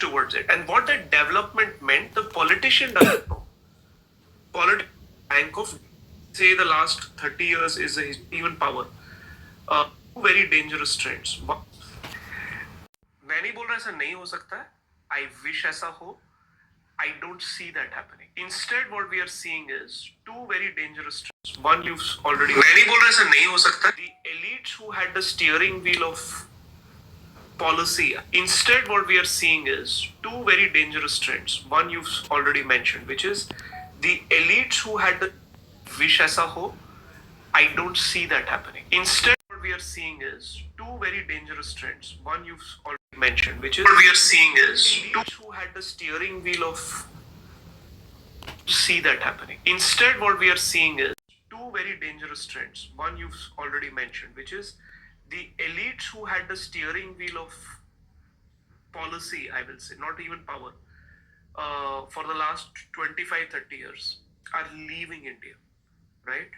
towards it. And what that development meant, the politician doesn't know. Politics, bank of, say, the last 30 years is even power. Two very dangerous trends. मैं नहीं बोल रहा ऐसा नहीं हो सकता है. I wish ऐसा हो. I don't see that happening. Instead, what we are seeing is two very dangerous trends. One, you've already. मैं नहीं बोल रहा ऐसा नहीं हो सकता. The elites who had the steering wheel of policy. Instead, what we are seeing is two very dangerous trends. One, you've already mentioned, which is the elites who had the wish aisa ho. I don't see that happening. Instead, what we are seeing is two very dangerous trends. One, you've already mentioned, which is what we are seeing is two who had the steering wheel of see that happening. Instead, what we are seeing is two very dangerous trends. One, you've already mentioned, which is the elites who had the steering wheel of policy, I will say, not even power, for the last 25, 30 years are leaving India, right?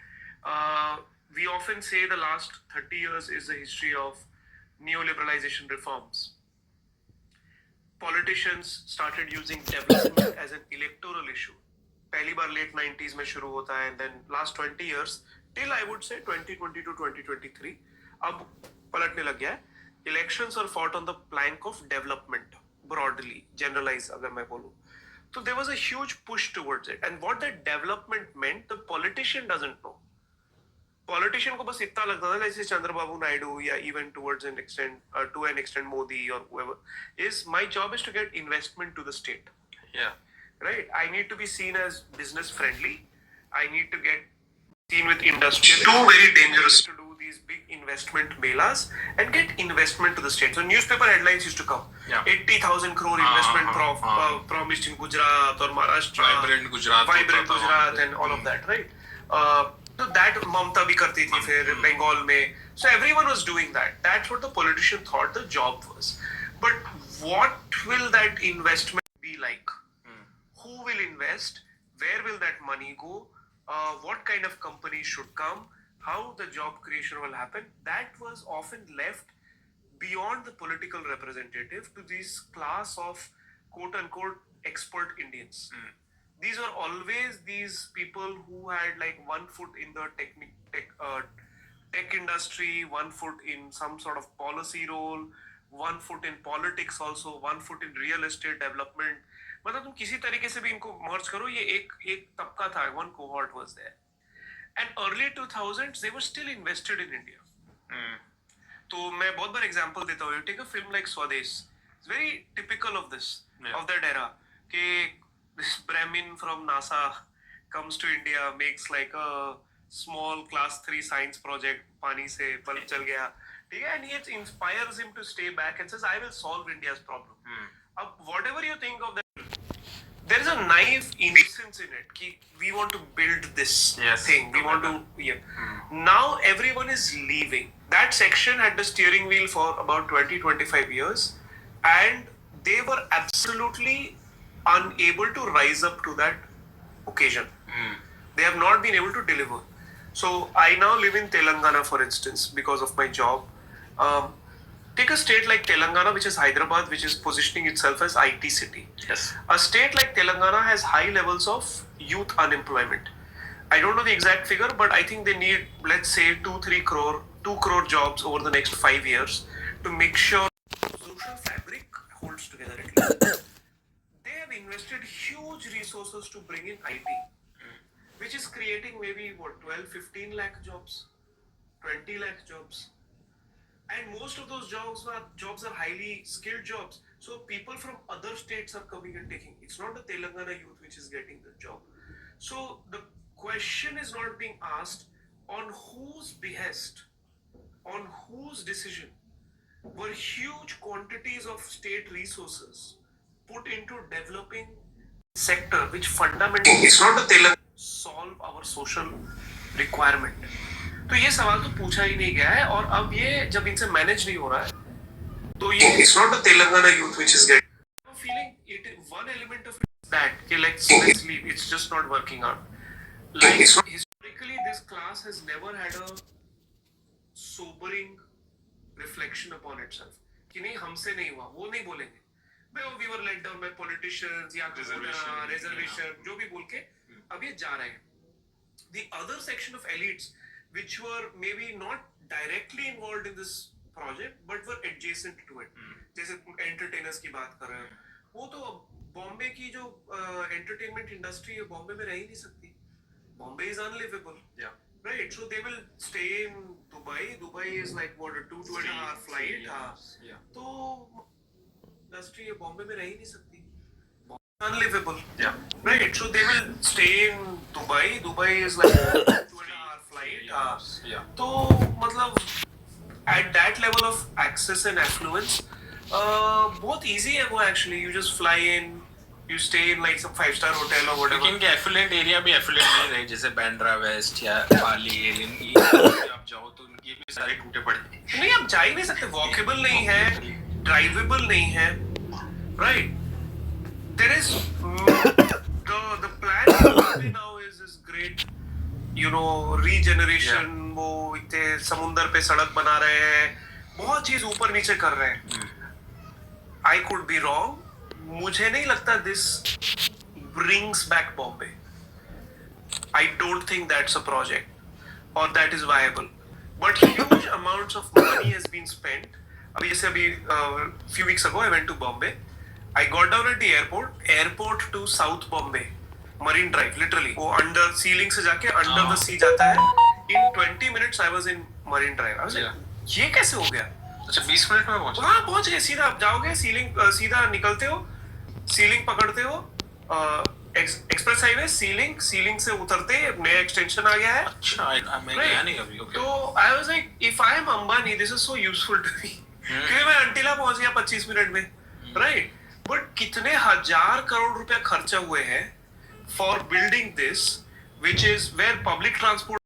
We often say the last 30 years is the history of neoliberalization reforms. Politicians started using development as an electoral issue. पहली बार late 90s में शुरू होता है, and then last 20 years till I would say 2020 to 2023 अब पलटने लग गया है. Elections are fought on the plank of development, broadly generalized अगर मैं बोलूँ. So there was a huge push towards it, and what that development meant, the politician doesn't know. Politician को बस इतना लगता था, जैसे चंद्रबाबू नायडू या even towards an extent, to an extent Modi or whoever, is my job is to get investment to the state. Yeah. Right? I need to be seen as business friendly. I need to get seen with industry. Too very dangerous to do these big investment melas and get investment to the state. So newspaper headlines used to come. Yeah. 80,000 crore investment promised in Gujarat or Maharashtra. Vibrant Gujarat and all of that, right? So that Mamta bhi karti thi fir Bengal mein. So everyone was doing that. That's what the politician thought the job was. But what will that investment be like? Who will invest? Where will that money go? What kind of companies should come? How the job creation will happen? That was often left beyond the political representative to this class of quote-unquote expert Indians. These are always these people who had like one foot in the tech industry, one foot in some sort of policy role, one foot in politics also, one foot in real estate development. मतलब तुम किसी तरीके से भी इनको merge करो, ये एक तबका था, one cohort was there. And early 2000s, they were still invested in India. तो मैं बहुत बार example देता हूँ. You take a film like Swades. It's very typical of this, of that era. कि this Brahmin from NASA comes to India, makes like a small class 3 science project, पानी से bulb चल गया, ठीक है, and it inspires him to stay back and says, I will solve India's problem. Whatever you think of that, there is a naive innocence in it. Ki we want to build this thing. We want to. Yeah. Now everyone is leaving. That section had the steering wheel for about 20-25 years, and they were absolutely unable to rise up to that occasion. They have not been able to deliver. So I now live in Telangana, for instance, because of my job. Take a state like Telangana, which is Hyderabad, which is positioning itself as IT city. Yes. A state like Telangana has high levels of youth unemployment. I don't know the exact figure, but I think they need, let's say, 2 crore jobs over the next 5 years to make sure social fabric holds together at least. They have invested huge resources to bring in IT, which is creating maybe 12-15 lakh jobs, 20 lakh jobs. And most of those jobs are highly skilled jobs. So people from other states are coming and taking. It's not the Telangana youth which is getting the job. So the question is not being asked on whose behest, on whose decision were huge quantities of state resources put into developing sector which fundamentally it's not the Telangana solve our social requirement. तो ये सवाल तो पूछा ही नहीं गया है, और अब ये जब इनसे मैनेज नहीं हो रहा है, तो ये it's not the Telangana youth which is getting. I'm feeling it. One element of it is that okay, let's leave. It's just not working out. Like historically, this class has never had a sobering reflection upon itself. कि नहीं हमसे नहीं हुआ, वो नहीं बोलेंगे. We were let down by politicians या reservation जो भी बोल के अब ये जा रहे हैं. The other section of elites which were maybe not directly involved in this project but were adjacent to it, जैसे entertainers की बात कर रहे हैं, वो तो बॉम्बे की जो entertainment industry है बॉम्बे में रह ही नहीं सकती. Bombay is unlivable. Yeah. Right. So they will stay in Dubai. Dubai is like what, a 2.5 hour flight. Yeah. तो industry है बॉम्बे में रह ही नहीं सकती. Unlivable. Yeah. Right. So they will stay in Dubai. Dubai is like 2.5 hour flight. Yeah. तो मतलब at that level of access and affluence, बहुत easy है वो actually. You just fly in. You stay in like some 5-star hotel or whatever. लेकिन के affluent area भी affluent नहीं रहे, जैसे बैंड्रा वेस्ट या पाली आप जाओ तो उनके भी सारे टूटे पड़े. नहीं, आप जा ही नहीं सकते. वॉकेबल नहीं है, ड्राइवेबल नहीं है. Right. There is the plan now is this great, you know, regeneration. वो इतने समुंदर पे सड़क बना रहे हैं, बहुत चीज ऊपर नीचे कर रहे हैं. I could be wrong. मुझे नहीं लगता this brings back Bombay. I don't think that's a project or that is viable. But huge amounts of money has been spent. अभी few weeks ago I went to Bombay. I got down at the airport to South Bombay, Marine Drive, literally. वो under ceiling से जाके under the sea जाता है. In 20 minutes I was in Marine Drive. I was like, ये कैसे हो गया? अच्छा 20 मिनट में पहुंचे? हाँ पहुंच गए. सीधा आप जाओगे, सीधा निकलते हो, सीलिंग पकड़ते हो, एक्सप्रेस हाईवे, सीलिंग से उतरते नया एक्सटेंशन आ गया है. अच्छा, मैं गया नहीं अभी. तो I was like, if I am Ambani this is so useful to me, क्योंकि मैं अंटिला पहुंच गया 25 मिनट में. राइट. बट कितने हजार करोड़ रुपया खर्चा हुए हैं for building this, which is where public transport